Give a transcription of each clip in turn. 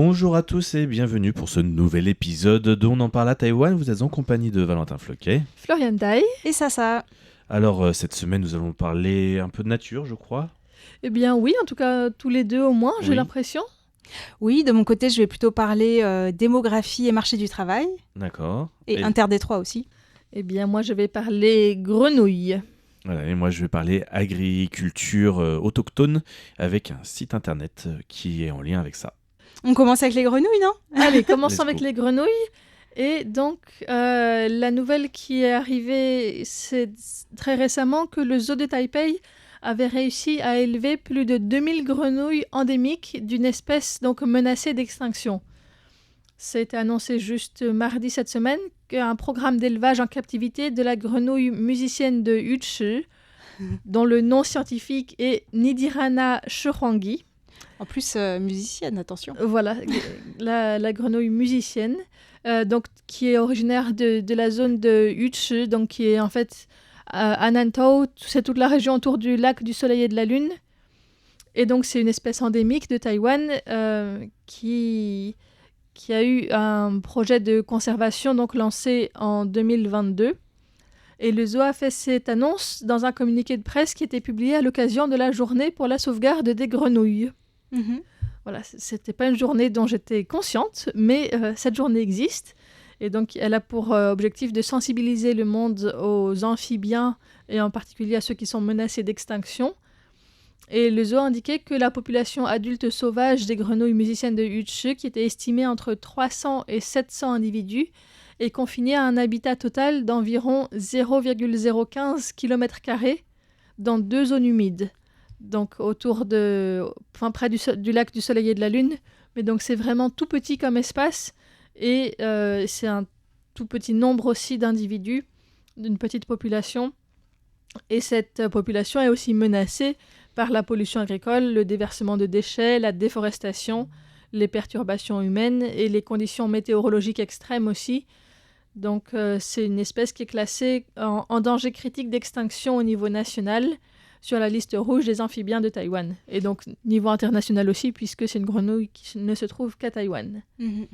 Bonjour à tous et bienvenue pour ce nouvel épisode de On en parle à Taïwan. Vous êtes en compagnie de Valentin Floquet. Florian Dai. Et ça. Alors cette semaine nous allons parler un peu de nature je crois. Eh bien oui, en tout cas tous les deux au moins, j'ai Oui. l'impression. Oui, de mon côté, je vais plutôt parler démographie et marché du travail. D'accord. Et Interdétroit aussi. Eh bien moi je vais parler grenouilles. Voilà, et moi je vais parler agriculture autochtone avec un site internet qui est en lien avec ça. On commence avec les grenouilles, non ? Allez, commençons Let's avec go. les grenouilles. Et donc la nouvelle qui est arrivée, c'est très récemment que le zoo de Taipei avait réussi à élever plus de 2000 grenouilles endémiques d'une espèce donc menacée d'extinction. C'était annoncé juste mardi cette semaine qu'un programme d'élevage en captivité de la grenouille musicienne de Yuchi, dont le nom scientifique est Nidirana shuhuangui. En plus, musicienne, attention. Voilà, la grenouille musicienne, donc, qui est originaire de la zone de Yuchi, donc qui est en fait à Nantou, c'est toute la région autour du lac du Soleil et de la Lune. Et donc c'est une espèce endémique de Taïwan qui a eu un projet de conservation donc lancé en 2022. Et le zoo a fait cette annonce dans un communiqué de presse qui était publié à l'occasion de la journée pour la sauvegarde des grenouilles. Mhm. Voilà, c'était pas une journée dont j'étais consciente, mais cette journée existe. Et donc, elle a pour objectif de sensibiliser le monde aux amphibiens, et en particulier à ceux qui sont menacés d'extinction. Et le zoo a indiqué que la population adulte sauvage des grenouilles musiciennes de Yuchi, qui était estimée entre 300 et 700 individus, est confinée à un habitat total d'environ 0,015 km² dans 2 zones humides. Donc près du lac du Soleil et de la Lune. Mais donc c'est vraiment tout petit comme espace. Et c'est un tout petit nombre aussi d'individus, d'une petite population. Et cette population est aussi menacée par la pollution agricole, le déversement de déchets, la déforestation, les perturbations humaines et les conditions météorologiques extrêmes aussi. Donc c'est une espèce qui est classée en danger critique d'extinction au niveau national sur la liste rouge des amphibiens de Taïwan. Et donc niveau international aussi, puisque c'est une grenouille qui ne se trouve qu'à Taïwan. Mhm.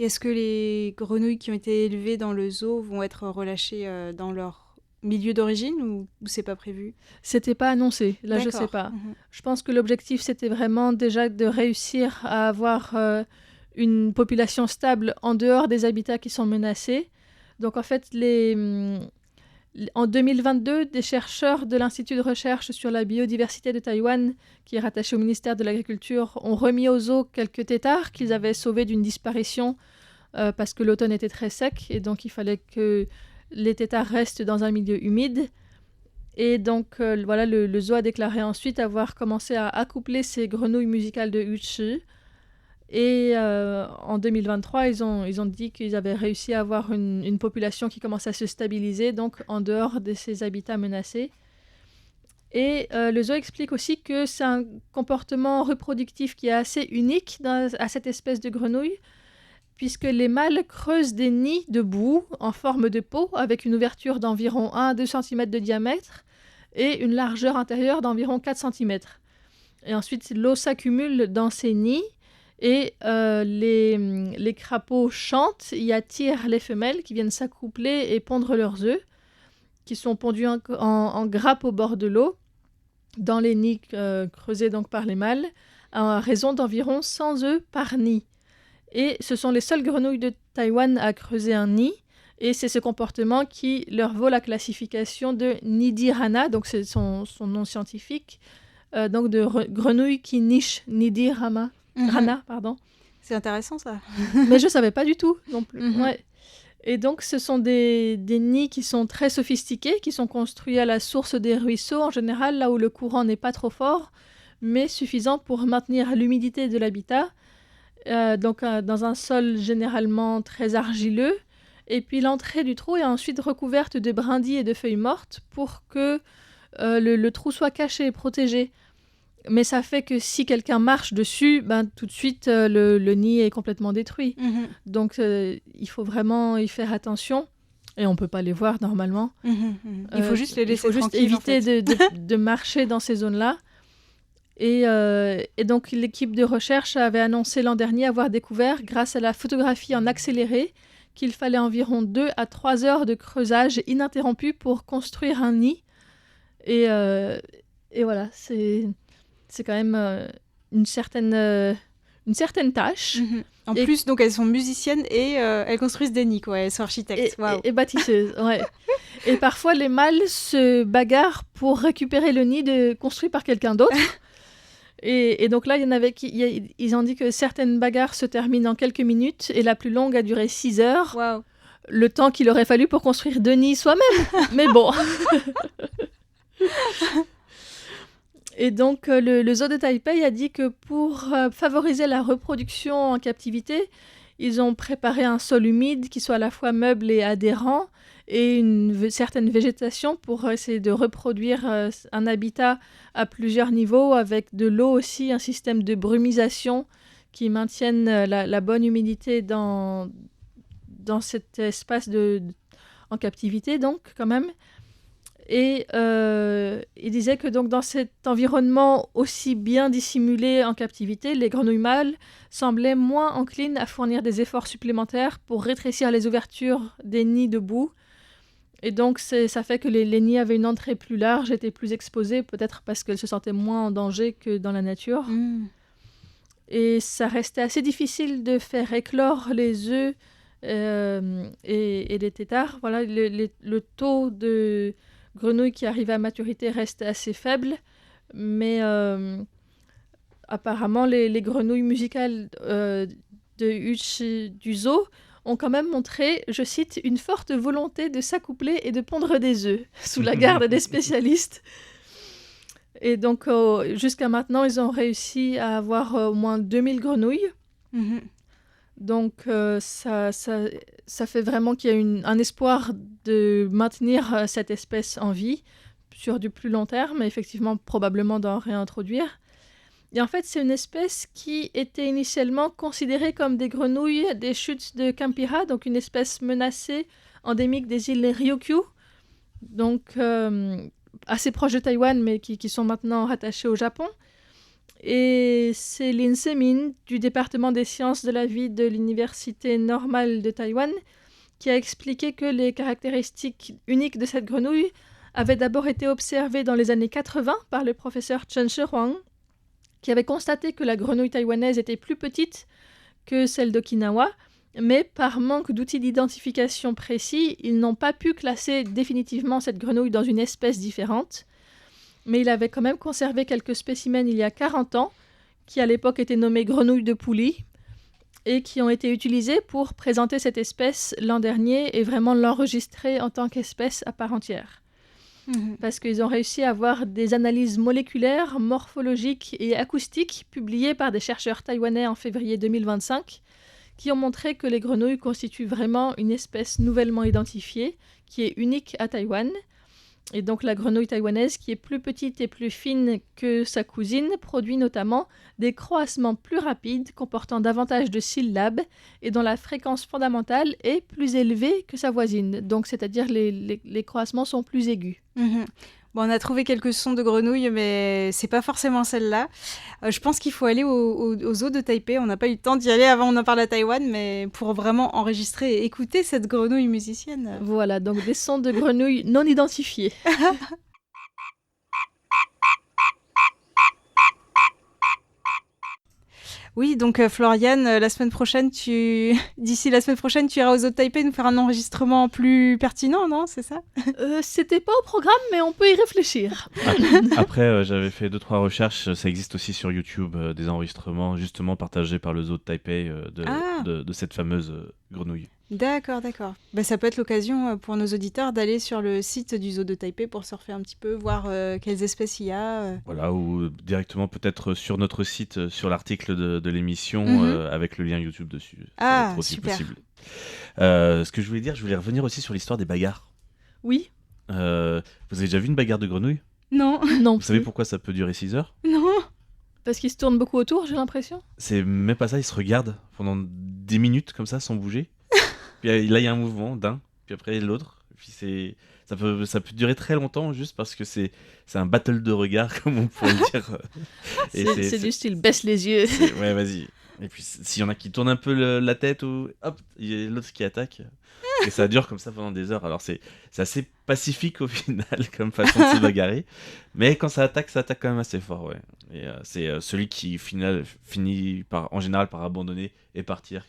Et est-ce que les grenouilles qui ont été élevées dans le zoo vont être relâchées dans leur milieu d'origine ou c'est pas prévu ? C'était pas annoncé, là je D'accord. sais pas. Mhm. Je pense que l'objectif c'était vraiment déjà de réussir à avoir une population stable en dehors des habitats qui sont menacés. Donc en fait, en 2022, des chercheurs de l'Institut de recherche sur la biodiversité de Taïwan, qui est rattaché au ministère de l'Agriculture, ont remis au zoo quelques têtards qu'ils avaient sauvés d'une disparition parce que l'automne était très sec et donc il fallait que les têtards restent dans un milieu humide. Et donc voilà, le zoo a déclaré ensuite avoir commencé à accoupler ces grenouilles musicales de Yuchi. Et en 2023, ils ont dit qu'ils avaient réussi à avoir une population qui commence à se stabiliser, donc en dehors de ces habitats menacés. Et le zoo explique aussi que c'est un comportement reproductif qui est assez unique à cette espèce de grenouille, puisque les mâles creusent des nids de boue en forme de pot avec une ouverture d'environ 1 à 2 cm de diamètre et une largeur intérieure d'environ 4 cm. Et ensuite, l'eau s'accumule dans ces nids. Et les crapauds chantent, y attirent les femelles qui viennent s'accoupler et pondre leurs œufs, qui sont pondus en grappes au bord de l'eau, dans les nids creusés donc par les mâles, à raison d'environ 100 œufs par nid. Et ce sont les seules grenouilles de Taïwan à creuser un nid, et c'est ce comportement qui leur vaut la classification de Nidirana, donc c'est son nom scientifique, donc de grenouille qui niche, Nidirana. Rana, pardon. C'est intéressant ça. Mais je ne savais pas du tout non plus. Mhm. Ouais. Et donc, ce sont des nids qui sont très sophistiqués, qui sont construits à la source des ruisseaux, en général, là où le courant n'est pas trop fort, mais suffisant pour maintenir l'humidité de l'habitat. Dans un sol généralement très argileux. Et puis, l'entrée du trou est ensuite recouverte de brindilles et de feuilles mortes pour que le trou soit caché et protégé. Mais ça fait que si quelqu'un marche dessus, tout de suite, le nid est complètement détruit. Mhm. Donc, il faut vraiment y faire attention. Et on ne peut pas les voir normalement. Mhm. Il faut juste les laisser Il faut juste tranquilles, éviter en fait. de marcher dans ces zones-là. Et donc l'équipe de recherche avait annoncé l'an dernier avoir découvert, grâce à la photographie en accéléré, qu'il fallait environ 2 à 3 heures de creusage ininterrompu pour construire un nid. Et voilà, c'est quand même une certaine tâche. En Et- plus, donc elles sont musiciennes et elles construisent des nids, quoi. Elles sont architectes. Waouh. et bâtisseuses, ouais. Et parfois, les mâles se bagarrent pour récupérer le nid construit par quelqu'un d'autre. Et donc là, il y en avait ils ont dit que certaines bagarres se terminent en quelques minutes et la plus longue a duré 6 heures. Waouh. Le temps qu'il aurait fallu pour construire 2 nids soi-même. Mais bon. Et donc, le zoo de Taipei a dit que pour favoriser la reproduction en captivité, ils ont préparé un sol humide qui soit à la fois meuble et adhérent et une certaine végétation pour essayer de reproduire un habitat à plusieurs niveaux avec de l'eau aussi, un système de brumisation qui maintienne la bonne humidité dans cet espace en captivité, donc, quand même. Et il disait que donc, dans cet environnement aussi bien dissimulé en captivité, les grenouilles mâles semblaient moins enclines à fournir des efforts supplémentaires pour rétrécir les ouvertures des nids debout. Et donc, ça fait que les nids avaient une entrée plus large, étaient plus exposés, peut-être parce qu'elles se sentaient moins en danger que dans la nature. Et ça restait assez difficile de faire éclore les œufs et les têtards. Voilà, le taux de grenouilles qui arrivent à maturité reste assez faible, mais apparemment les grenouilles musicales du zoo ont quand même montré, je cite, une forte volonté de s'accoupler et de pondre des œufs, sous la garde des spécialistes. Et donc, jusqu'à maintenant, ils ont réussi à avoir au moins 2000 grenouilles. Donc, ça fait vraiment qu'il y a un espoir de maintenir cette espèce en vie sur du plus long terme, et effectivement, probablement d'en réintroduire. Et en fait, c'est une espèce qui était initialement considérée comme des grenouilles des chutes de Kampira, donc une espèce menacée, endémique des îles Ryukyu, donc assez proches de Taïwan, mais qui sont maintenant rattachées au Japon. Et c'est Lin Se-min, du département des sciences de la vie de l'université normale de Taïwan, qui a expliqué que les caractéristiques uniques de cette grenouille avaient d'abord été observées dans les années 80 par le professeur Chen Shi-huang, qui avait constaté que la grenouille taïwanaise était plus petite que celle d'Okinawa, mais par manque d'outils d'identification précis, ils n'ont pas pu classer définitivement cette grenouille dans une espèce différente. Mais il avait quand même conservé quelques spécimens il y a 40 ans, qui à l'époque étaient nommés grenouilles de poulie, et qui ont été utilisés pour présenter cette espèce l'an dernier et vraiment l'enregistrer en tant qu'espèce à part entière. Parce qu'ils ont réussi à avoir des analyses moléculaires, morphologiques et acoustiques publiées par des chercheurs taïwanais en février 2025, qui ont montré que les grenouilles constituent vraiment une espèce nouvellement identifiée, qui est unique à Taïwan. Et donc la grenouille taïwanaise, qui est plus petite et plus fine que sa cousine, produit notamment des croassements plus rapides, comportant davantage de syllabes, et dont la fréquence fondamentale est plus élevée que sa voisine. Donc c'est-à-dire les croassements sont plus aigus. Bon, on a trouvé quelques sons de grenouilles, mais c'est pas forcément celle-là. Je pense qu'il faut aller au zoo de Taipei. On n'a pas eu le temps d'y aller avant, on en parle à Taïwan, mais pour vraiment enregistrer et écouter cette grenouille musicienne. Voilà, donc des sons de grenouilles non identifiés. Oui, donc Floriane, d'ici la semaine prochaine, tu iras au zoo de Taipei nous faire un enregistrement plus pertinent, non? C'est ça? C'était pas au programme, mais on peut y réfléchir. Après, j'avais fait 2-3 recherches. Ça existe aussi sur YouTube, des enregistrements justement partagés par le zoo de Taipei de cette fameuse grenouille. D'accord. Bah, ça peut être l'occasion pour nos auditeurs d'aller sur le site du zoo de Taipei pour surfer un petit peu, voir quelles espèces il y a. Voilà, ou directement peut-être sur notre site, sur l'article de l'émission, avec le lien YouTube dessus. Ça va être aussi super. possible. Ce que je voulais dire, je voulais revenir aussi sur l'histoire des bagarres. Oui. Vous avez déjà vu une bagarre de grenouille? Non. Vous savez pourquoi ça peut durer 6 heures? Non. Parce qu'ils se tournent beaucoup autour, j'ai l'impression. C'est même pas ça, ils se regardent pendant 10 minutes comme ça, sans bouger. Puis là, il y a un mouvement d'un, puis après l'autre, puis ça peut durer très longtemps juste parce que c'est un battle de regard, comme on pourrait le dire. C'est du style baisse les yeux. Ouais, vas-y. Et puis s'il y en a qui tournent un peu la tête, ou hop, il y a l'autre qui attaque. Et ça dure comme ça pendant des heures. Alors c'est assez pacifique au final comme façon de se bagarrer. Mais quand ça attaque quand même assez fort, ouais. Et c'est celui qui finit en général par abandonner et partir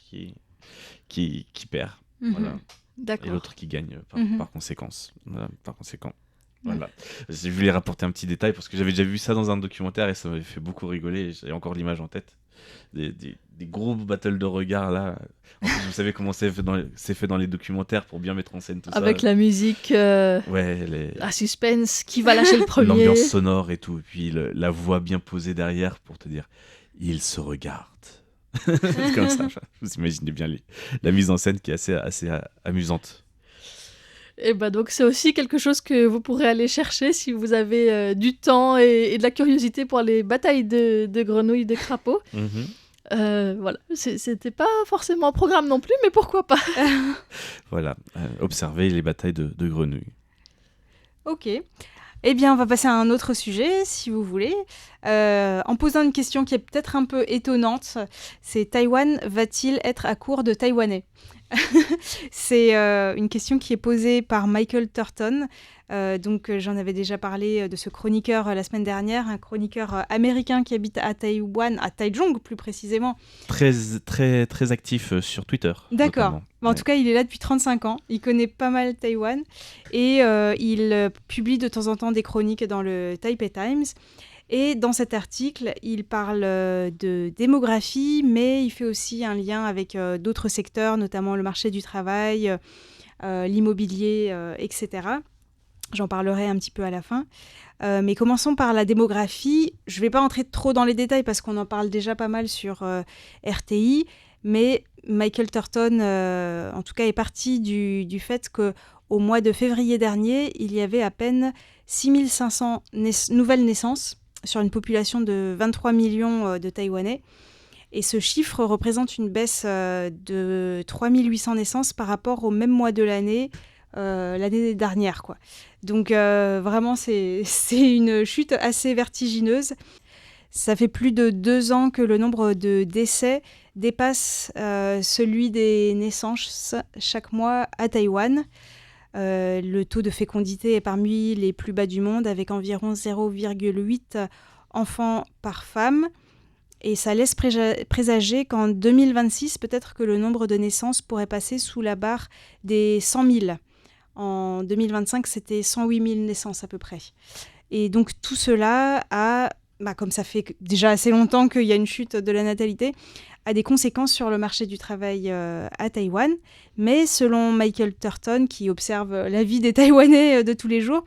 qui perd. Voilà. D'accord. Et l'autre qui gagne par conséquence. Voilà, par conséquent. Voilà. Je voulais rapporter un petit détail parce que j'avais déjà vu ça dans un documentaire et ça m'avait fait beaucoup rigoler. J'ai encore l'image en tête. Des gros battles de regard là. En plus, vous savez comment c'est fait dans les documentaires pour bien mettre en scène tout ça. Avec la musique, la suspense, qui va lâcher le premier. L'ambiance sonore et tout. Et puis la voix bien posée derrière pour te dire ils se regardent. Comme ça, vous imaginez bien la mise en scène qui est assez amusante. Et donc c'est aussi quelque chose que vous pourrez aller chercher si vous avez du temps et de la curiosité pour les batailles de grenouilles, de crapauds. Voilà, c'était pas forcément un programme non plus, mais pourquoi pas. Voilà, observez les batailles de grenouilles. Ok. Eh bien, on va passer à un autre sujet, si vous voulez, en posant une question qui est peut-être un peu étonnante. C'est Taïwan va-t-il être à court de Taïwanais ? C'est une question qui est posée par Michael Turton. Donc, j'en avais déjà parlé de ce chroniqueur la semaine dernière, un chroniqueur américain qui habite à Taïwan, à Taichung plus précisément. Très, très, très actif sur Twitter. D'accord. En tout cas, il est là depuis 35 ans. Il connaît pas mal Taïwan. Et il publie de temps en temps des chroniques dans le Taipei Times. Et dans cet article, il parle de démographie, mais il fait aussi un lien avec d'autres secteurs, notamment le marché du travail, l'immobilier, etc. J'en parlerai un petit peu à la fin. Mais commençons par la démographie. Je ne vais pas entrer trop dans les détails parce qu'on en parle déjà pas mal sur RTI, mais Michael Turton, en tout cas, est parti du fait qu'au mois de février dernier, il y avait à peine 6500 nouvelles naissances sur une population de 23 millions de Taïwanais. Et ce chiffre représente une baisse de 3800 naissances par rapport au même mois de l'année dernière, quoi. Donc vraiment, c'est une chute assez vertigineuse. Ça fait plus de 2 ans que le nombre de décès dépasse celui des naissances chaque mois à Taïwan. Le taux de fécondité est parmi les plus bas du monde, avec environ 0,8 enfants par femme. Et ça laisse présager qu'en 2026, peut-être que le nombre de naissances pourrait passer sous la barre des 100 000. En 2025, c'était 108 000 naissances à peu près. Et donc tout cela comme ça fait déjà assez longtemps qu'il y a une chute de la natalité, a des conséquences sur le marché du travail à Taïwan. Mais selon Michael Turton, qui observe la vie des Taïwanais de tous les jours,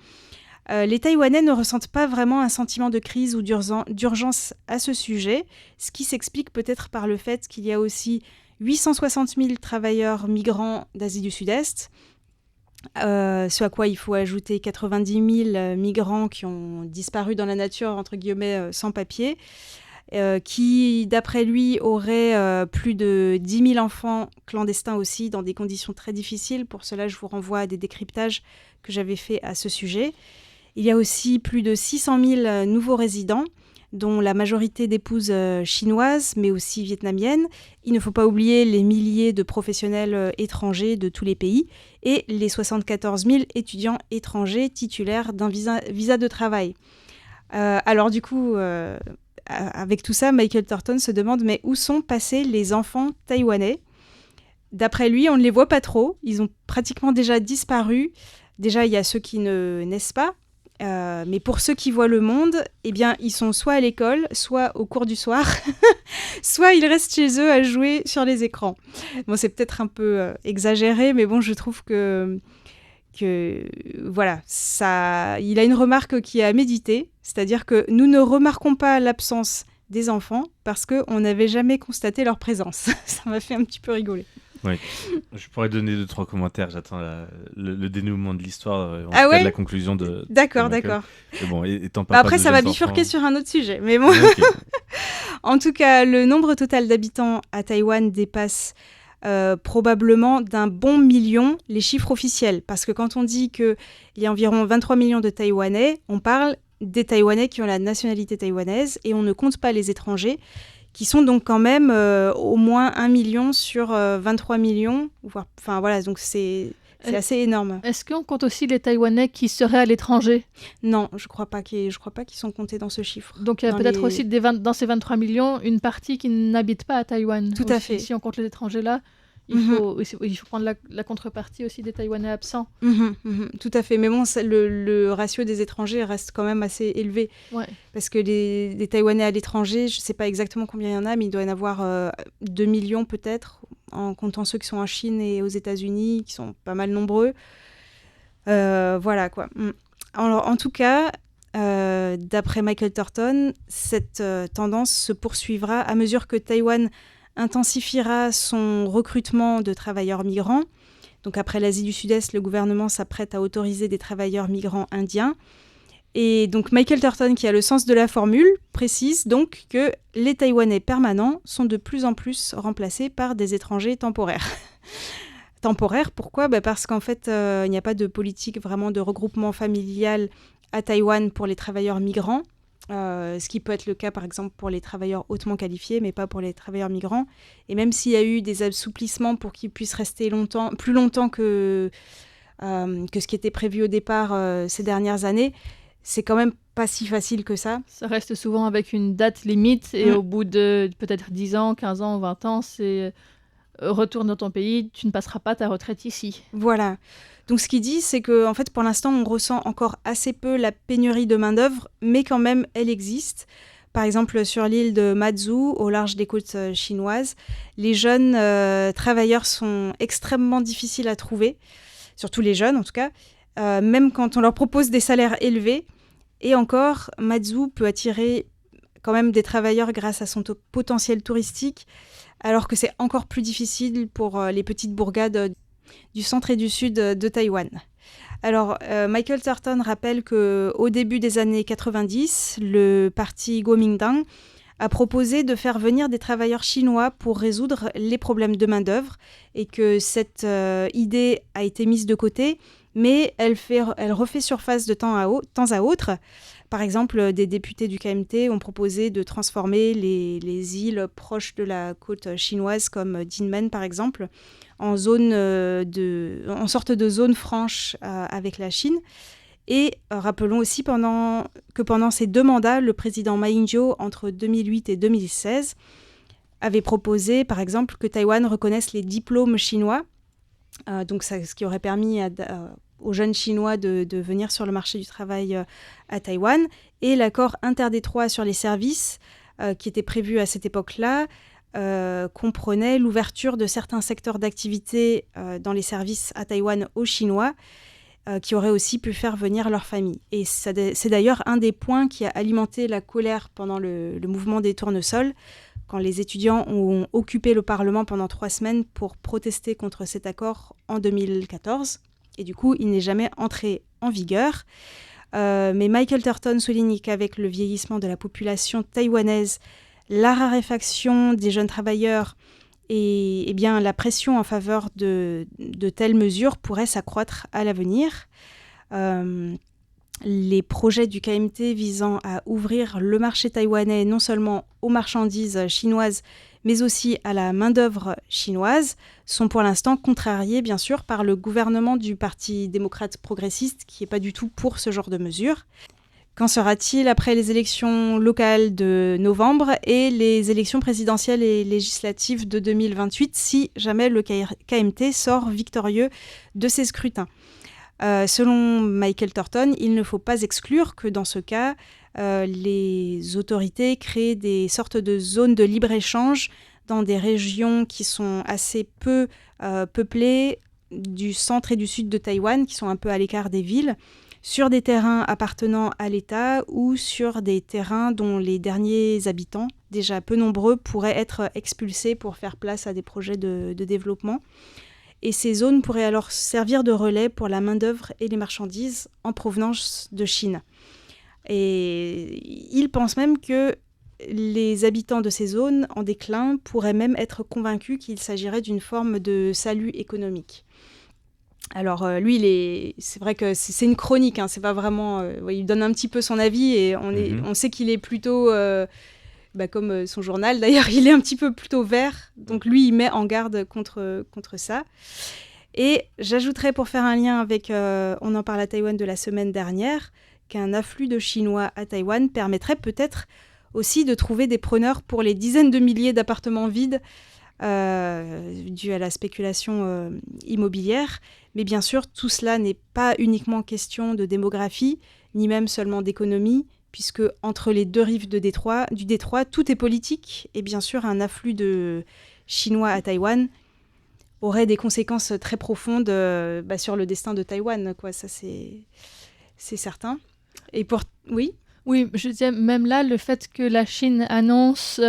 les Taïwanais ne ressentent pas vraiment un sentiment de crise ou d'urgence à ce sujet, ce qui s'explique peut-être par le fait qu'il y a aussi 860 000 travailleurs migrants d'Asie du Sud-Est, ce à quoi il faut ajouter 90 000 migrants qui ont disparu dans la nature, entre guillemets, sans papier, qui, d'après lui, auraient plus de 10 000 enfants clandestins aussi, dans des conditions très difficiles. Pour cela, je vous renvoie à des décryptages que j'avais faits à ce sujet. Il y a aussi plus de 600 000 nouveaux résidents, dont la majorité d'épouses chinoises, mais aussi vietnamiennes. Il ne faut pas oublier les milliers de professionnels étrangers de tous les pays et les 74 000 étudiants étrangers titulaires d'un visa de travail. Alors du coup, avec tout ça, Michael Turton se demande mais où sont passés les enfants taïwanais ? D'après lui, on ne les voit pas trop. Ils ont pratiquement déjà disparu. Déjà, il y a ceux qui ne naissent pas. Mais pour ceux qui voient le monde, eh bien, ils sont soit à l'école, soit au cours du soir, soit ils restent chez eux à jouer sur les écrans. Bon, c'est peut-être un peu exagéré, mais bon, je trouve que voilà, il a une remarque qui est à méditer, c'est-à-dire que nous ne remarquons pas l'absence des enfants parce qu'on n'avait jamais constaté leur présence. Ça m'a fait un petit peu rigoler. Oui, je pourrais donner 2-3 commentaires. J'attends le dénouement de l'histoire, en tout cas de la conclusion de. D'accord. Mais bon, étant papa après, ça va bifurquer sur un autre sujet, mais bon. Okay. En tout cas, le nombre total d'habitants à Taïwan dépasse probablement d'un bon million les chiffres officiels. Parce que quand on dit qu'il y a environ 23 millions de Taïwanais, on parle des Taïwanais qui ont la nationalité taïwanaise et on ne compte pas les étrangers, qui sont donc quand même au moins 1 million sur 23 millions. Enfin voilà, donc c'est assez énorme. Est-ce qu'on compte aussi les Taïwanais qui seraient à l'étranger ? Non, je crois pas qu'ils sont comptés dans ce chiffre. Donc il y a peut-être aussi dans ces 23 millions une partie qui n'habite pas à Taïwan. Tout à fait. Si on compte les étrangers là, il faut prendre la contrepartie aussi des Taïwanais absents. Tout à fait. Mais bon, le ratio des étrangers reste quand même assez élevé. Ouais. Parce que les Taïwanais à l'étranger, je ne sais pas exactement combien il y en a, mais il doit y en avoir 2 millions peut-être, en comptant ceux qui sont en Chine et aux États-Unis, qui sont pas mal nombreux. Voilà quoi. Alors, en tout cas, d'après Michael Thornton, cette tendance se poursuivra à mesure que Taïwan intensifiera son recrutement de travailleurs migrants. Donc après l'Asie du Sud-Est, le gouvernement s'apprête à autoriser des travailleurs migrants indiens. Et donc Michael Thornton, qui a le sens de la formule, précise donc que les Taïwanais permanents sont de plus en plus remplacés par des étrangers temporaires. Temporaires, pourquoi ? Parce qu'en fait, il n'y a pas de politique vraiment de regroupement familial à Taïwan pour les travailleurs migrants. Ce qui peut être le cas par exemple pour les travailleurs hautement qualifiés, mais pas pour les travailleurs migrants. Et même s'il y a eu des assouplissements pour qu'ils puissent rester plus longtemps que ce qui était prévu au départ ces dernières années, c'est quand même pas si facile que ça. Ça reste souvent avec une date limite et au bout de peut-être 10 ans, 15 ans, 20 ans, c'est retourne dans ton pays, tu ne passeras pas ta retraite ici. Voilà. Donc ce qu'il dit, c'est que en fait, pour l'instant, on ressent encore assez peu la pénurie de main-d'œuvre, mais quand même, elle existe. Par exemple, sur l'île de Matsu, au large des côtes chinoises, les jeunes travailleurs sont extrêmement difficiles à trouver, surtout les jeunes en tout cas, même quand on leur propose des salaires élevés. Et encore, Matsu peut attirer quand même des travailleurs grâce à son potentiel touristique, alors que c'est encore plus difficile pour les petites bourgades du centre et du sud de Taïwan. Alors, Michael Thornton rappelle qu'au début des années 90, le parti Kuomintang a proposé de faire venir des travailleurs chinois pour résoudre les problèmes de main-d'œuvre et que cette idée a été mise de côté, mais elle refait surface de temps à autre. Par exemple, des députés du KMT ont proposé de transformer les îles proches de la côte chinoise, comme Dinmen par exemple, en sorte de zone franche avec la Chine. Et rappelons aussi que pendant ces 2 mandats, le président Ma Ying-jeou, entre 2008 et 2016, avait proposé, par exemple, que Taïwan reconnaisse les diplômes chinois, ce qui aurait permis aux jeunes Chinois de venir sur le marché du travail à Taïwan. Et l'accord interdétroit sur les services, qui était prévu à cette époque-là, comprenait l'ouverture de certains secteurs d'activité dans les services à Taïwan aux Chinois, qui auraient aussi pu faire venir leur famille. Et c'est d'ailleurs un des points qui a alimenté la colère pendant le mouvement des tournesols, quand les étudiants ont occupé le Parlement pendant 3 semaines pour protester contre cet accord en 2014. Et du coup, il n'est jamais entré en vigueur. Mais Michael Thornton souligne qu'avec le vieillissement de la population taïwanaise, la raréfaction des jeunes travailleurs et bien, la pression en faveur de telles mesures pourrait s'accroître à l'avenir. Les projets du KMT visant à ouvrir le marché taïwanais non seulement aux marchandises chinoises, mais aussi à la main-d'œuvre chinoise, sont pour l'instant contrariés, bien sûr, par le gouvernement du Parti démocrate progressiste, qui n'est pas du tout pour ce genre de mesures. Qu'en sera-t-il après les élections locales de novembre et les élections présidentielles et législatives de 2028, si jamais le KMT sort victorieux de ces scrutins ? Selon Michael Thornton, il ne faut pas exclure que dans ce cas, les autorités créent des sortes de zones de libre-échange dans des régions qui sont assez peu peuplées du centre et du sud de Taïwan, qui sont un peu à l'écart des villes, sur des terrains appartenant à l'État ou sur des terrains dont les derniers habitants, déjà peu nombreux, pourraient être expulsés pour faire place à des projets de développement. Et ces zones pourraient alors servir de relais pour la main-d'œuvre et les marchandises en provenance de Chine. Et il pense même que les habitants de ces zones en déclin pourraient même être convaincus qu'il s'agirait d'une forme de salut économique. Alors lui, c'est vrai que c'est une chronique, hein, c'est pas vraiment... il donne un petit peu son avis et on sait qu'il est plutôt... comme son journal, d'ailleurs, il est un petit peu plutôt vert. Donc lui, il met en garde contre ça. Et j'ajouterais, pour faire un lien avec On en parle à Taïwan de la semaine dernière, qu'un afflux de Chinois à Taïwan permettrait peut-être aussi de trouver des preneurs pour les dizaines de milliers d'appartements vides dus à la spéculation immobilière. Mais bien sûr, tout cela n'est pas uniquement question de démographie, ni même seulement d'économie, puisque entre les deux rives du détroit, tout est politique. Et bien sûr, un afflux de Chinois à Taïwan aurait des conséquences très profondes sur le destin de Taïwan, quoi. Ça, c'est certain. Et oui. Oui, je disais, même là, le fait que la Chine annonce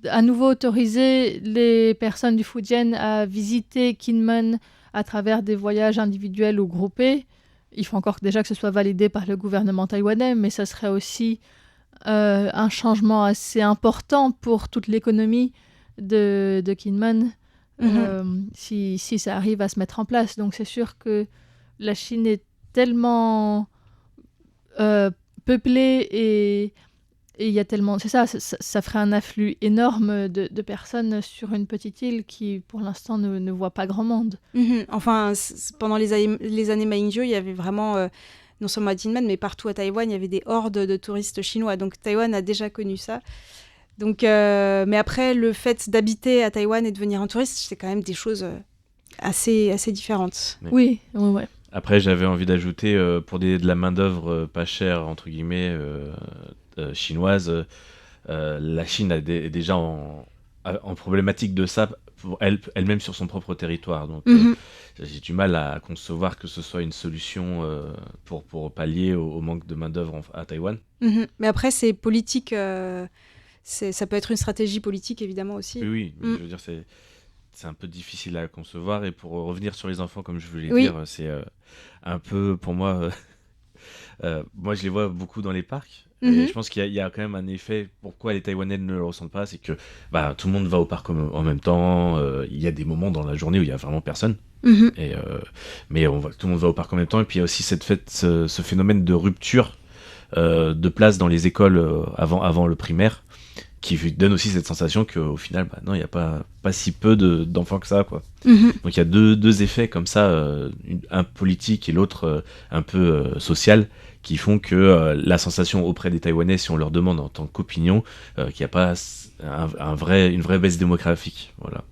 à nouveau autoriser les personnes du Fujian à visiter Kinmen à travers des voyages individuels ou groupés, il faut encore déjà que ce soit validé par le gouvernement taïwanais, mais ça serait aussi un changement assez important pour toute l'économie de Kinmen si ça arrive à se mettre en place. Donc c'est sûr que la Chine est tellement peuplée et il y a tellement... C'est ça ferait un afflux énorme de personnes sur une petite île qui, pour l'instant, ne voit pas grand monde. Enfin, pendant les années Meiji, il y avait vraiment, non seulement à Kinmen, mais partout à Taïwan, il y avait des hordes de touristes chinois. Donc Taïwan a déjà connu ça. Donc, mais après, le fait d'habiter à Taïwan et de devenir un touriste, c'est quand même des choses assez différentes. Oui. Après, j'avais envie d'ajouter, pour de la main-d'œuvre pas chère, entre guillemets, chinoise, la Chine est déjà en problématique de ça pour elle-même sur son propre territoire. Donc, j'ai du mal à concevoir que ce soit une solution pour pallier au manque de main-d'œuvre à Taïwan. Mais après, c'est politique. Ça peut être une stratégie politique, évidemment, aussi. Oui, mais je veux dire, c'est un peu difficile à concevoir. Et pour revenir sur les enfants, comme je voulais dire, c'est un peu, pour moi... moi, je les vois beaucoup dans les parcs. Et je pense qu'il y a quand même un effet. Pourquoi les Taïwanais ne le ressentent pas, c'est que tout le monde va au parc en même temps. Il y a des moments dans la journée où il y a vraiment personne. Mais tout le monde va au parc en même temps. Et puis il y a aussi ce phénomène de rupture de place dans les écoles avant le primaire, qui donne aussi cette sensation qu'au final, non, il n'y a pas si peu d'enfants que ça, quoi. Donc il y a deux effets comme ça, un politique et l'autre un peu social, qui font que la sensation auprès des Taïwanais, si on leur demande en tant qu'opinion, qu'il n'y a pas une vraie baisse démographique. Voilà.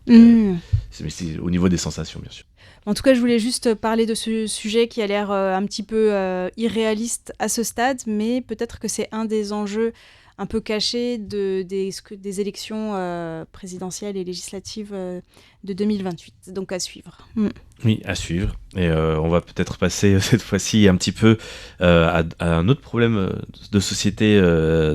C'est au niveau des sensations, bien sûr. En tout cas, je voulais juste parler de ce sujet qui a l'air un petit peu irréaliste à ce stade, mais peut-être que c'est un des enjeux un peu cachés des élections présidentielles et législatives de 2028. Donc à suivre. Oui, à suivre. Et on va peut-être passer cette fois-ci un petit peu à un autre problème de société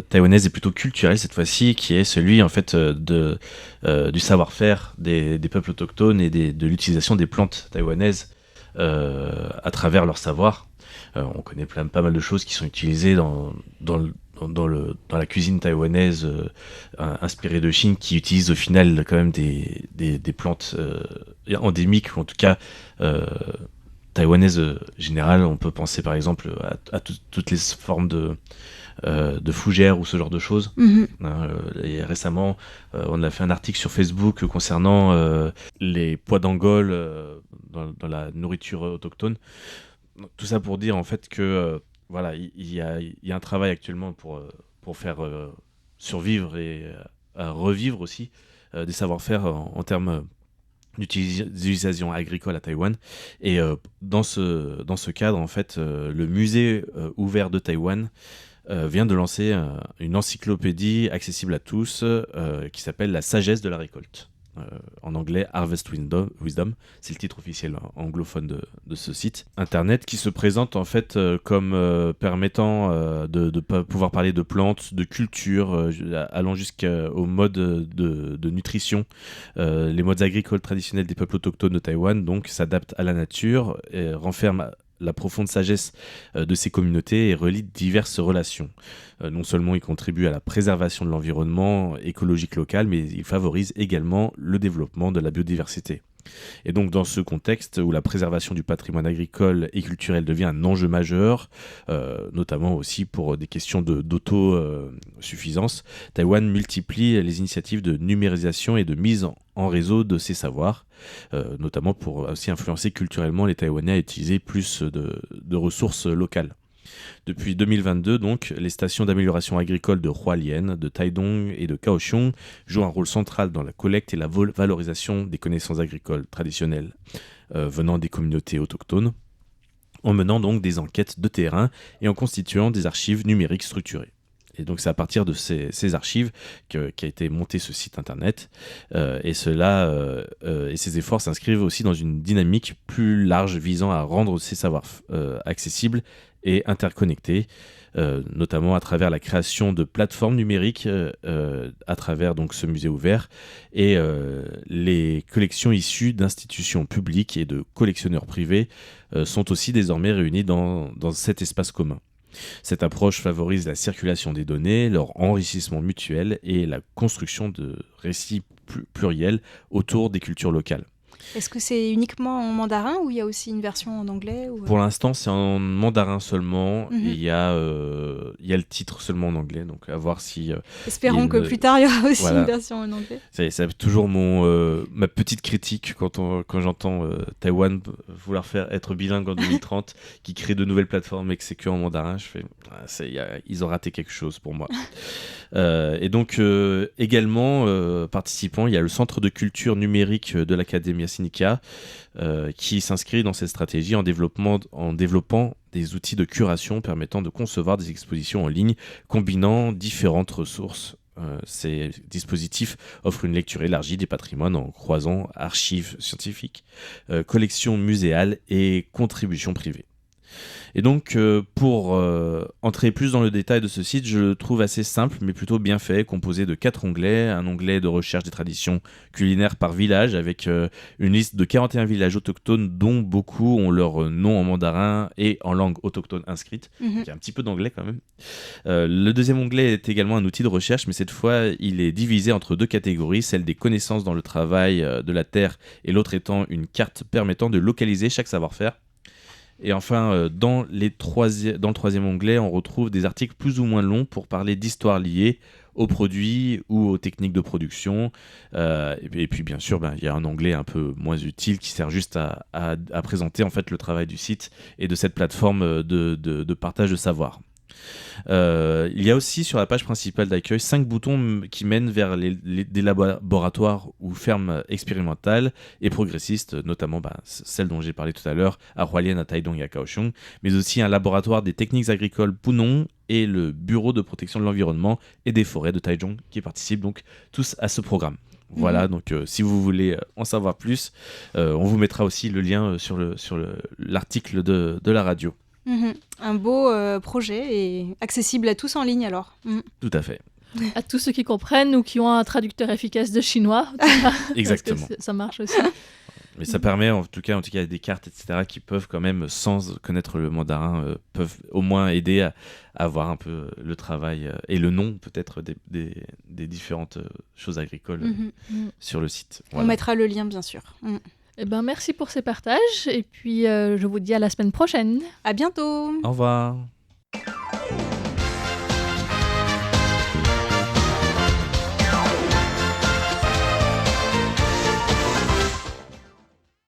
taïwanaise et plutôt culturelle cette fois-ci, qui est celui en fait du savoir-faire des peuples autochtones et de l'utilisation des plantes taïwanaises à travers leur savoir. On connaît pas mal de choses qui sont utilisées dans la cuisine taïwanaise inspirée de Chine, qui utilise au final quand même des plantes endémiques, ou en tout cas taïwanaises générales. On peut penser par exemple à toutes les formes de fougères ou ce genre de choses. Et récemment, on a fait un article sur Facebook concernant les pois d'Angole dans la nourriture autochtone. Tout ça pour dire en fait que voilà, il y a un travail actuellement pour faire survivre et revivre aussi des savoir-faire en termes d'utilisation agricole à Taïwan. Et dans ce cadre, en fait, le musée ouvert de Taïwan vient de lancer une encyclopédie accessible à tous qui s'appelle La sagesse de la récolte. En anglais, Harvest Wisdom, c'est le titre officiel anglophone de ce site internet, qui se présente en fait comme permettant de pouvoir parler de plantes, de culture, allant jusqu'au mode de nutrition. Les modes agricoles traditionnels des peuples autochtones de Taïwan donc s'adaptent à la nature et renferment la profonde sagesse de ces communautés et relie diverses relations. Non seulement il contribue à la préservation de l'environnement écologique local, mais il favorise également le développement de la biodiversité. Et donc dans ce contexte où la préservation du patrimoine agricole et culturel devient un enjeu majeur, notamment aussi pour des questions d'autosuffisance, Taïwan multiplie les initiatives de numérisation et de mise en réseau de ses savoirs, notamment pour aussi influencer culturellement les Taïwanais à utiliser plus de ressources locales. Depuis 2022, donc, les stations d'amélioration agricole de Hualien, de Taidong et de Kaohsiung jouent un rôle central dans la collecte et la valorisation des connaissances agricoles traditionnelles venant des communautés autochtones, en menant donc des enquêtes de terrain et en constituant des archives numériques structurées. Et donc c'est à partir de ces archives qu'a été monté ce site internet, et ces efforts s'inscrivent aussi dans une dynamique plus large visant à rendre ces savoirs accessibles et interconnectés, notamment à travers la création de plateformes numériques à travers donc ce musée ouvert et les collections issues d'institutions publiques et de collectionneurs privés sont aussi désormais réunies dans cet espace commun. Cette approche favorise la circulation des données, leur enrichissement mutuel et la construction de récits pluriels autour des cultures locales. Est-ce que c'est uniquement en mandarin ou il y a aussi une version en anglais ou... Pour l'instant, c'est en mandarin seulement. Et il y a le titre seulement en anglais, donc à voir si... Espérons que plus tard, il y aura aussi une version en anglais. C'est toujours ma petite critique quand j'entends Taïwan vouloir faire être bilingue en 2030, qui crée de nouvelles plateformes et que c'est que en mandarin. Je fais, ils ont raté quelque chose pour moi. Et donc, également, participant, il y a le Centre de culture numérique de l'Académie Sinica, qui s'inscrit dans cette stratégie en développant des outils de curation permettant de concevoir des expositions en ligne combinant différentes ressources. Ces dispositifs offrent une lecture élargie des patrimoines en croisant archives scientifiques, collections muséales et contributions privées. Et donc, pour entrer plus dans le détail de ce site, je le trouve assez simple, mais plutôt bien fait, composé de 4 onglets. Un onglet de recherche des traditions culinaires par village, avec une liste de 41 villages autochtones, dont beaucoup ont leur nom en mandarin et en langue autochtone inscrite. Il y a un petit peu d'anglais quand même. Le deuxième onglet est également un outil de recherche, mais cette fois, il est divisé entre 2 catégories, celle des connaissances dans le travail de la terre et l'autre étant une carte permettant de localiser chaque savoir-faire. Et enfin, dans le troisième onglet, on retrouve des articles plus ou moins longs pour parler d'histoires liées aux produits ou aux techniques de production. Et puis, bien sûr, il y a un onglet un peu moins utile qui sert juste à présenter en fait, le travail du site et de cette plateforme de partage de savoir. Il y a aussi sur la page principale d'accueil 5 boutons qui mènent vers des laboratoires ou fermes expérimentales et progressistes, notamment celle dont j'ai parlé tout à l'heure, à Hualien, à Taidong et à Kaohsiung, mais aussi un laboratoire des techniques agricoles Punong et le Bureau de protection de l'environnement et des forêts de Taichung qui participent donc tous à ce programme. Voilà, donc si vous voulez en savoir plus, on vous mettra aussi le lien sur l'article de la radio. Un beau projet et accessible à tous en ligne alors. Tout à fait. À tous ceux qui comprennent ou qui ont un traducteur efficace de chinois. Exactement. Parce que ça marche aussi. Mais ça permet, en tout cas des cartes, etc., qui peuvent quand même, sans connaître le mandarin, peuvent au moins aider à voir un peu le travail et le nom peut-être des différentes choses agricoles sur le site. Voilà. On mettra le lien, bien sûr. Eh ben, merci pour ces partages et puis je vous dis à la semaine prochaine. À bientôt. Au revoir.